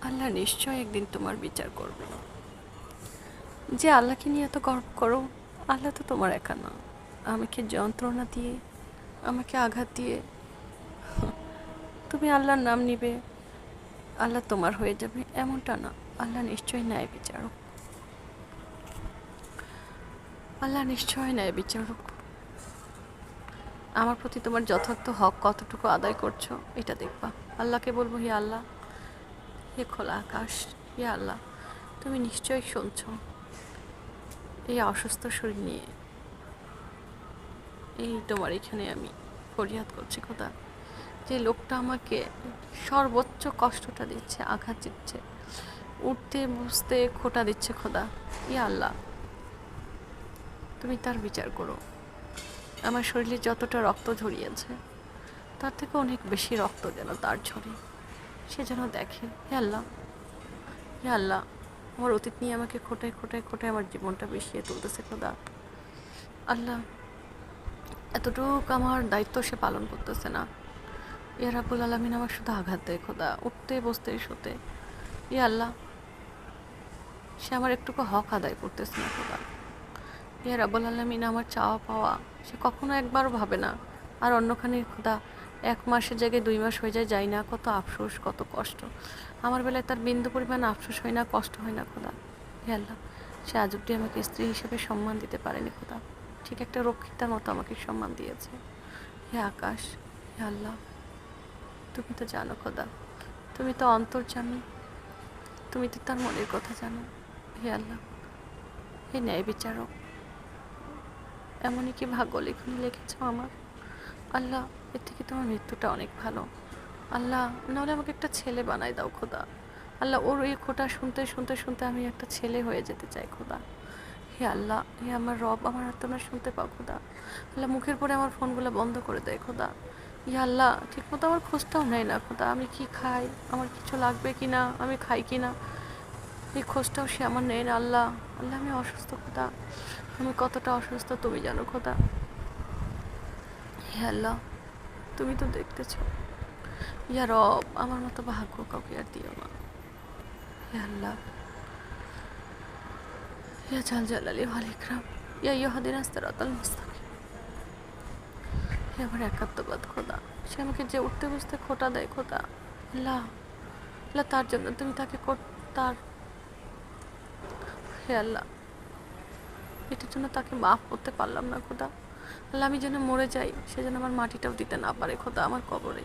আল্লাহ নিশ্চয় একদিন তোমার বিচার করবে। যে আল্লাহকে নিয়ে এত গর্ব করো, আল্লাহ তো তোমার একা না। আমাকে যন্ত্রণা দিয়ে, আমাকে আঘাত দিয়ে তুমি আল্লাহর নাম নিবে, আল্লাহ তোমার হয়ে যাবে, এমনটা না। আল্লাহ নিশ্চয়ই ন্যায় বিচারক। আল্লাহ নিশ্চয় ন্যায় বিচারক। আমার প্রতি তোমার যথার্থ হক কতটুকু আদায় করছো এটা দেখবা। আল্লাহকে বলবো, হে আল্লাহ, হে খোলা আকাশ, হে আল্লাহ, তুমি নিশ্চয়ই শুনছ। এই অসুস্থ শরীর নিয়ে এই তোমার এখানে আমি ফরিয়াদ করছি খোদা। যে লোকটা আমাকে সর্বোচ্চ কষ্টটা দিচ্ছে, আঘাত দিচ্ছে, উঠতে বসতে খোটা দিচ্ছে খোদা, ইয়া আল্লাহ, তুমি তার বিচার করো। আমার শরীরে যতটা রক্ত ঝরিয়েছে তার থেকে অনেক বেশি রক্ত যেন তার ঝরে, সে যেন দেখে। হে আল্লাহ, হে আল্লাহ, আমার অতীত নিয়ে আমাকে খোটায় খোটায় খোটায় আমার জীবনটা বিষিয়ে তুলতেছে খোদা। আল্লাহ, এতটুকু আমার দায়িত্ব সে পালন করতেছে না। ইয়া রাব্বুল আলামিন, আমার শুধু আঘাত দেয় খোদা, উঠতে বসতে শুতে। ইয়া আল্লাহ, সে আমার একটুকু হক আদায় করতেছে না খোদা। ইয়া রাব্বুল আলামিন, আমার চাওয়া পাওয়া সে কখনো একবারও ভাবে না। আর অন্যখানে খোদা 1 মাসের জায়গায় 2 মাস হয়ে যায়, যাই না, কত আফসোস, কত কষ্ট। আমার বেলায় তার বিন্দু পরিমাণ আফসোস হয় না, কষ্ট হয় না খোদা। হে আল্লাহ, সে আজ অব্দি আমাকে স্ত্রী হিসেবে সম্মান দিতে পারেনি খোদা, ঠিক একটা রক্ষিতার মতো আমাকে সম্মান দিয়েছে। হে আকাশ, হে আল্লাহ, তুমি তো জানো খোদা, তুমি তো অন্তর্যামী, তুমি তো তার মনের কথা জানো। হে আল্লাহ, হে ন্যায় বিচারক, এমনই কি ভাগ্য লেখনি লিখেছ আমার। আল্লাহ, এর থেকে তোমার মৃত্যুটা অনেক ভালো। আল্লাহ, নাহলে আমাকে একটা ছেলে বানাই দাও খোদা। আল্লাহ, ওর এই খোটা শুনতে শুনতে শুনতে আমি একটা ছেলে হয়ে যেতে চাই খোদা। হে আল্লাহ, হে আমার রব, আমার আত্মনা শুনতে পাও খোদা। আল্লাহ, মুখের পরে আমার ফোনগুলো বন্ধ করে দেয় খোদা। ইয়া আল্লাহ, ঠিক মতো আমার খোঁজটাও নেয় না খোদা, আমি কি খাই, আমার কিছু লাগবে কি না, আমি খাই কি না, এই খোঁজটাও সে আমার নেয় না। আল্লাহ, আল্লাহ, আমি অসুস্থ খোদা, আমি কতটা অসুস্থ তুমি জানো খোদা। হে আল্লাহ, তুমি তো দেখতেছ। ইয়া রব, আমার মতো ভাগ্য কাউকে আর দিও না। হে আল্লাহ, ইয়া জাল জালালি ওয়াল ইকরাম, ইয়া ইহদিনাস সিরাতাল মুস্তাকিম। হে আমার একাত্মবাদ খোদা, সে আমাকে যে উঠতে বসতে খোটা দেয় খোদা। আল্লাহ, আল্লাহ, তার জন্য তুমি তাকে তার, হে আল্লাহ, এটার জন্য তাকে মাফ করতে পারলাম না খোদা। আল্লাহ, আমি যেন মরে যাই, সে যেন আমার মাটিটাও দিতে না পারে খোদা আমার কবরে।